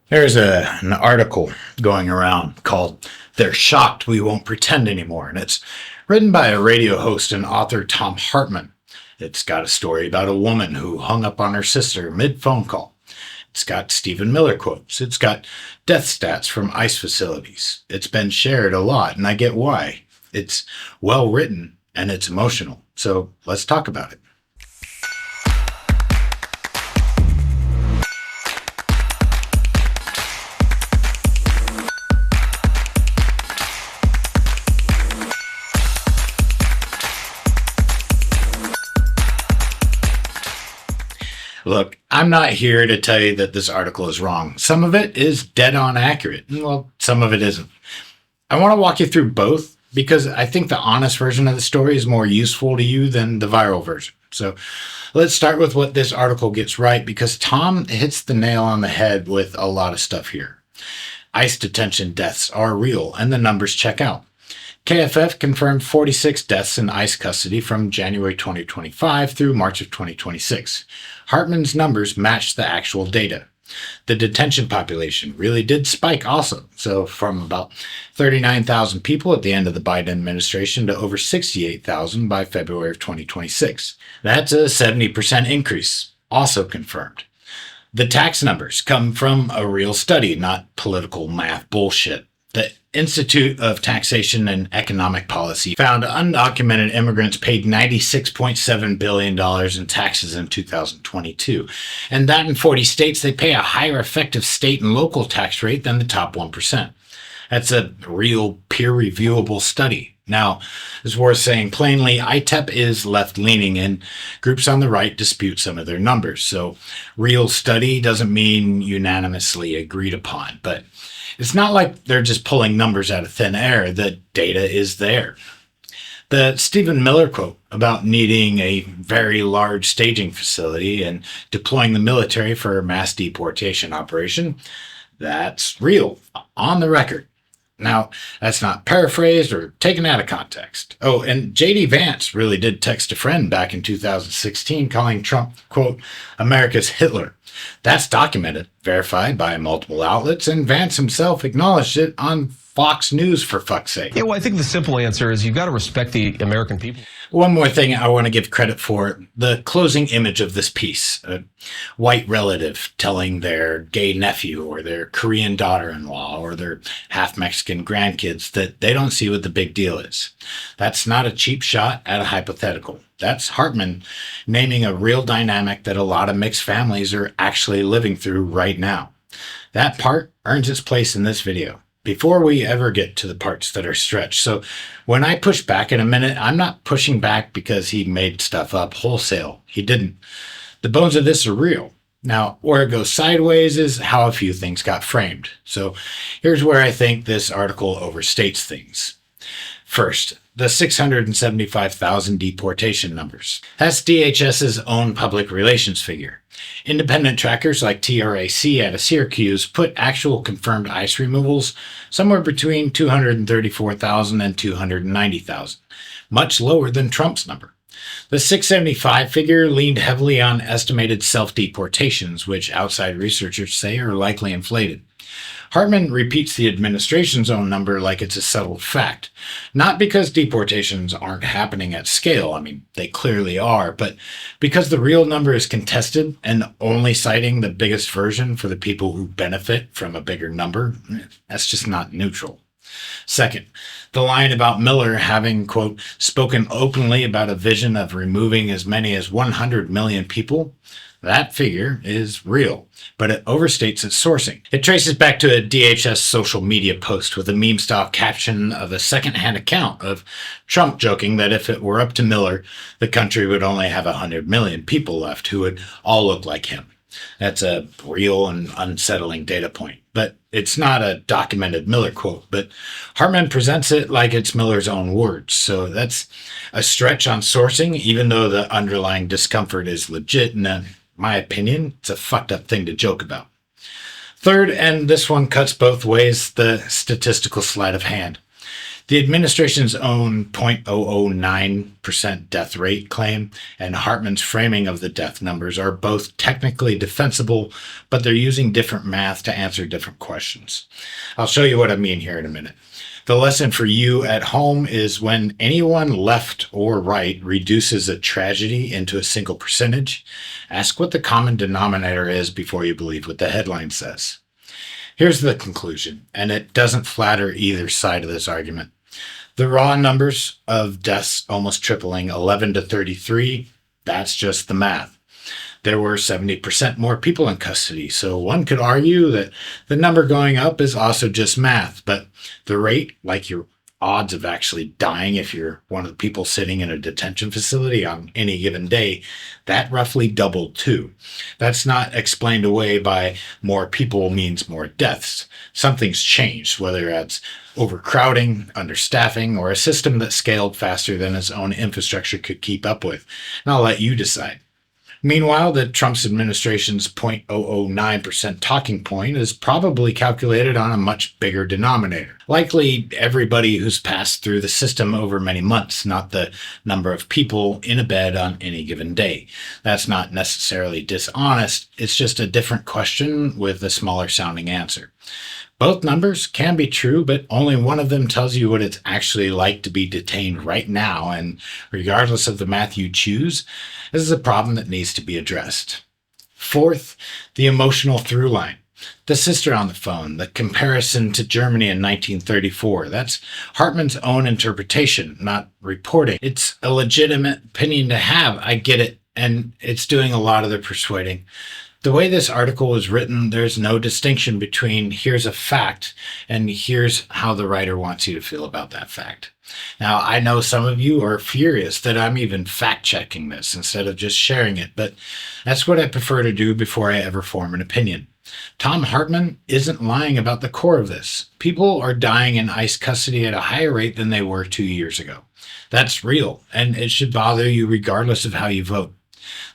There's an article going around called "They're Shocked We Won't Pretend Anymore," and it's written by a radio host and author, Thom Hartmann. It's got a story about a woman who hung up on her sister mid-phone call. It's got Stephen Miller quotes. It's got death stats from ICE facilities. It's been shared a lot, and I get why. It's well written and it's emotional. So let's talk about it. Look, I'm not here to tell you that this article is wrong. Some of it is dead on accurate. Well, some of it isn't. I want to walk you through both because I think the honest version of the story is more useful to you than the viral version. So let's start with what this article gets right because Tom hits the nail on the head with a lot of stuff here. ICE detention deaths are real and the numbers check out. KFF confirmed 46 deaths in ICE custody from January 2025 through March of 2026. Hartmann's numbers matched the actual data. The detention population really did spike also, so from about 39,000 people at the end of the Biden administration to over 68,000 by February of 2026. That's a 70% increase, also confirmed. The tax numbers come from a real study, not political math bullshit. The Institute of Taxation and Economic Policy found undocumented immigrants paid $96.7 billion in taxes in 2022. And that in 40 states, they pay a higher effective state and local tax rate than the top 1%. That's a real peer-reviewable study. Now, it's worth saying plainly, ITEP is left-leaning and groups on the right dispute some of their numbers. So real study doesn't mean unanimously agreed upon, but it's not like they're just pulling numbers out of thin air. The data is there. The Stephen Miller quote about needing a very large staging facility and deploying the military for a mass deportation operation, that's real, on the record. Now, that's not paraphrased or taken out of context. Oh, and J.D. Vance really did text a friend back in 2016 calling Trump, quote, America's Hitler. That's documented, verified by multiple outlets, and Vance himself acknowledged it on Fox News, for fuck's sake. Yeah, well, I think the simple answer is you've got to respect the American people. One more thing I want to give credit for, the closing image of this piece. A white relative telling their gay nephew or their Korean daughter-in-law or their half-Mexican grandkids that they don't see what the big deal is. That's not a cheap shot at a hypothetical. That's Hartmann naming a real dynamic that a lot of mixed families are actually living through right now. That part earns its place in this video before we ever get to the parts that are stretched. So when I push back in a minute, I'm not pushing back because he made stuff up wholesale. He didn't. The bones of this are real. Now, where it goes sideways is how a few things got framed. So here's where I think this article overstates things. First, the 675,000 deportation numbers. That's DHS's own public relations figure. Independent trackers like TRAC out of Syracuse put actual confirmed ICE removals somewhere between 234,000 and 290,000, much lower than Trump's number. The 675 figure leaned heavily on estimated self-deportations, which outside researchers say are likely inflated. Hartmann repeats the administration's own number like it's a settled fact, not because deportations aren't happening at scale, I mean, they clearly are, but because the real number is contested and only citing the biggest version for the people who benefit from a bigger number, that's just not neutral. Second, the line about Miller having, quote, spoken openly about a vision of removing as many as 100 million people, that figure is real, but it overstates its sourcing. It traces back to a DHS social media post with a meme-style caption of a second-hand account of Trump joking that if it were up to Miller, the country would only have 100 million people left who would all look like him. That's a real and unsettling data point. But it's not a documented Miller quote, but Hartmann presents it like it's Miller's own words. So that's a stretch on sourcing, even though the underlying discomfort is legit. And in my opinion, it's a fucked up thing to joke about. Third, and this one cuts both ways, the statistical sleight of hand. The administration's own 0.009% death rate claim and Hartmann's framing of the death numbers are both technically defensible, but they're using different math to answer different questions. I'll show you what I mean here in a minute. The lesson for you at home is when anyone left or right reduces a tragedy into a single percentage, ask what the common denominator is before you believe what the headline says. Here's the conclusion, and it doesn't flatter either side of this argument. The raw numbers of deaths almost tripling 11 to 33, that's just the math. There were 70% more people in custody, so one could argue that the number going up is also just math, but the rate, like your odds of actually dying if you're one of the people sitting in a detention facility on any given day, that roughly doubled too. That's not explained away by more people means more deaths. Something's changed, whether that's overcrowding, understaffing, or a system that scaled faster than its own infrastructure could keep up with. And I'll let you decide. Meanwhile, the Trump's administration's 0.009% talking point is probably calculated on a much bigger denominator. Likely everybody who's passed through the system over many months, not the number of people in a bed on any given day. That's not necessarily dishonest, it's just a different question with a smaller sounding answer. Both numbers can be true, but only one of them tells you what it's actually like to be detained right now, and regardless of the math you choose, this is a problem that needs to be addressed. Fourth, the emotional through line. The sister on the phone, the comparison to Germany in 1934. That's Hartmann's own interpretation, not reporting. It's a legitimate opinion to have, I get it, and it's doing a lot of the persuading. The way this article was written, there's no distinction between here's a fact and here's how the writer wants you to feel about that fact. Now, I know some of you are furious that I'm even fact-checking this instead of just sharing it, but that's what I prefer to do before I ever form an opinion. Thom Hartmann isn't lying about the core of this. People are dying in ICE custody at a higher rate than they were 2 years ago. That's real, and it should bother you regardless of how you vote.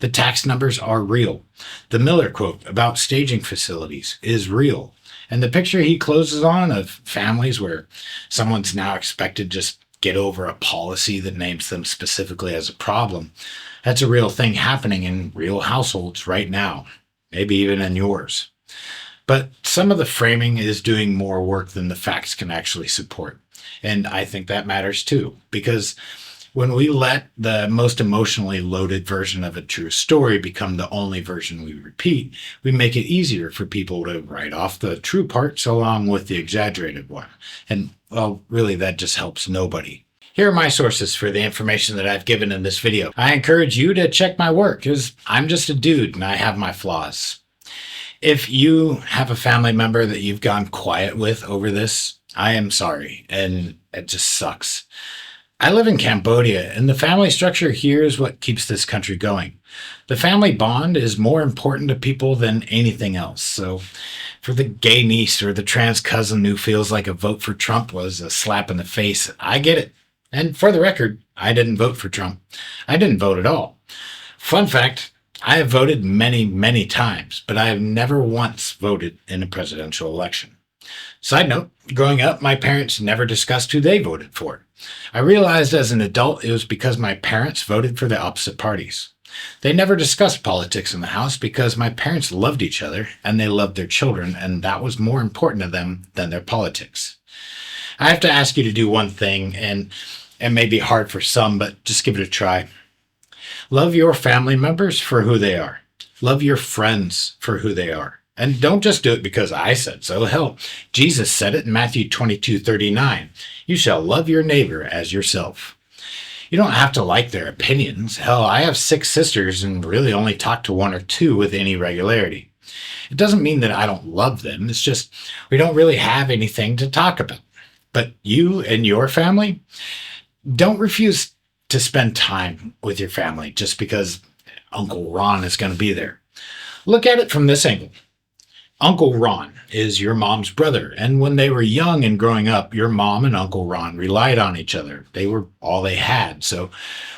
The tax numbers are real. The Miller quote about staging facilities is real. And the picture he closes on of families where someone's now expected to just get over a policy that names them specifically as a problem, that's a real thing happening in real households right now, maybe even in yours. But some of the framing is doing more work than the facts can actually support. And I think that matters too, because when we let the most emotionally loaded version of a true story become the only version we repeat, we make it easier for people to write off the true parts along with the exaggerated one. And, well, really, that just helps nobody. Here are my sources for the information that I've given in this video. I encourage you to check my work, because I'm just a dude and I have my flaws. If you have a family member that you've gone quiet with over this, I am sorry, and it just sucks. I live in Cambodia, and the family structure here is what keeps this country going. The family bond is more important to people than anything else. So for the gay niece or the trans cousin who feels like a vote for Trump was a slap in the face, I get it. And for the record, I didn't vote for Trump. I didn't vote at all. Fun fact, I have voted many, many times, but I have never once voted in a presidential election. Side note, growing up, my parents never discussed who they voted for. I realized as an adult it was because my parents voted for the opposite parties. They never discussed politics in the house because my parents loved each other and they loved their children, and that was more important to them than their politics. I have to ask you to do one thing, and it may be hard for some, but just give it a try. Love your family members for who they are. Love your friends for who they are. And don't just do it because I said so. Hell, Jesus said it in Matthew 22:39. You shall love your neighbor as yourself. You don't have to like their opinions. Hell, I have 6 sisters and really only talk to 1 or 2 with any regularity. It doesn't mean that I don't love them. It's just we don't really have anything to talk about. But you and your family, don't refuse to spend time with your family just because Uncle Ron is going to be there. Look at it from this angle. Uncle Ron is your mom's brother, and when they were young and growing up, your mom and Uncle Ron relied on each other. They were all they had. So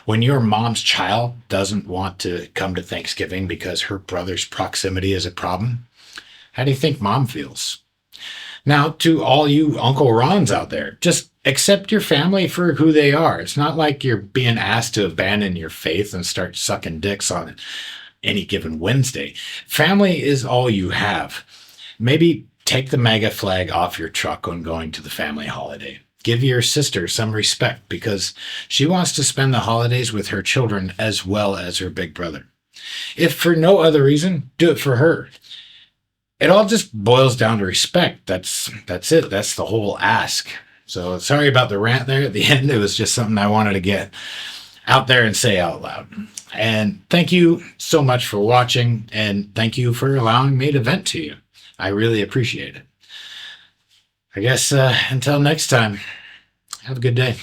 when your mom's child doesn't want to come to Thanksgiving because her brother's proximity is a problem, how do you think mom feels? Now, to all you Uncle Rons out there, just Accept your family for who they are. It's not like you're being asked to abandon your faith and start sucking dicks on any given Wednesday. Family is all you have. Maybe take the MAGA flag off your truck when going to the family holiday. Give your sister some respect because she wants to spend the holidays with her children as well as her big brother. If for no other reason, do it for her. It all just boils down to respect. That's it. That's the whole ask. So sorry about the rant there at the end. It was just something I wanted to get out there and say out loud. And thank you so much for watching, and thank you for allowing me to vent to you. I really appreciate it. I guess until next time, have a good day.